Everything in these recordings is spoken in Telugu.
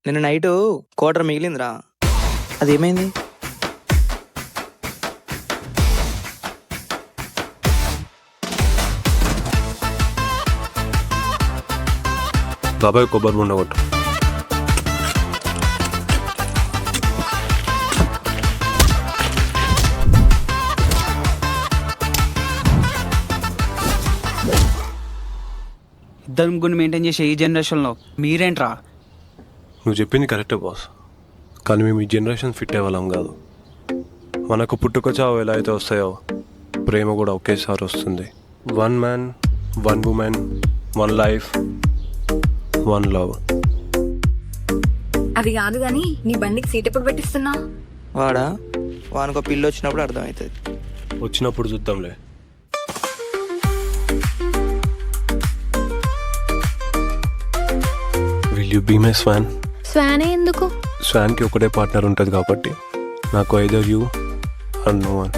నిన్న నైటు క్వార్టర్ మిగిలిందిరా, అదేమైంది? బాబాయ్ కొబ్బరి బొండ కొట్టు. ఇద్దరు ముగ్గురు మెయింటైన్ చేసే ఈ జనరేషన్లో మీరేంట్రా? నువ్వు చెప్పింది కరెక్టే బాస్, కానీ మేము ఈ జనరేషన్ ఫిట్ అయ్యేవాళ్ళం కాదు. మనకు పుట్టుక చావు ఎలా అయితే వస్తాయో ప్రేమ కూడా ఒకేసారి వస్తుంది. 1 మ్యాన్ 1 ఉమెన్ 1 లైఫ్ 1 లవ్. అది కాదు గాని నీ బండికి సీట్ ఎప్పుడు పెట్టిస్తున్నావు? వానికి పిల్లి వచ్చినప్పుడు అర్థమవుతుంది. వచ్చినప్పుడు చూద్దాంలే. Will you be my swan? స్వానే ఎందుకు? స్వాన్కి ఒకటే పార్ట్నర్ ఉంటుంది కాబట్టి నాకు either you are no one.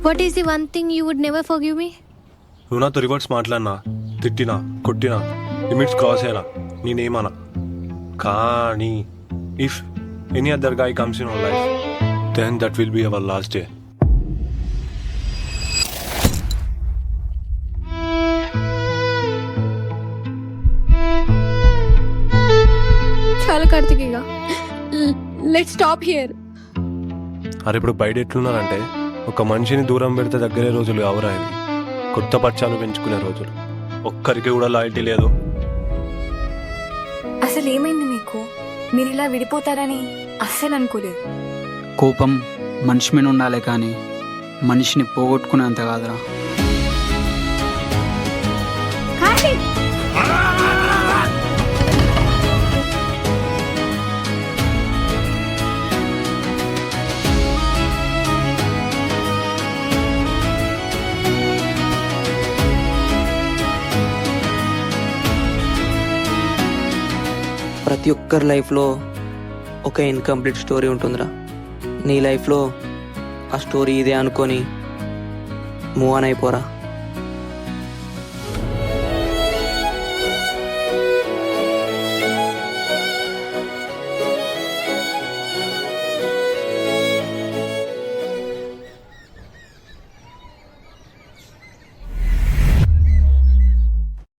What is the one thing you would never forgive me? నువ్వు నాతో రివర్స్ మాట్లాడినా, తిట్టినా, కొట్టినా, లిమిట్స్ క్రాస్ అయినా నేనేమన్నా, కానీ if any other guy comes in our life then that will be our last day. చాలా కార్తిక్, ఇక లెట్స్ స్టాప్ హియర్. అరే ఇప్పుడు బయట ఎట్లున్నారంటే ఒక మనిషిని దూరం పెడితే దగ్గరే రోజులు ఎవరా ఇవి, కొత్త పచ్చాలు పెంచుకునే రోజులు. ఒక్కరికి కూడా లాయల్టీ లేదు. అసలు ఏమైంది మీకు? మీరు ఇలా విడిపోతారని అస్సలు అనుకోలేదు. కోపం మనిషి మీద ఉండాలి కానీ మనిషిని పోగొట్టుకునేంత కాదురా. ప్రతి ఒక్కరి లైఫ్లో ఒక ఇన్కంప్లీట్ స్టోరీ ఉంటుందిరా. నీ లైఫ్లో ఆ స్టోరీ ఇదే అనుకొని మూవ్ ఆన్ అయిపోరా.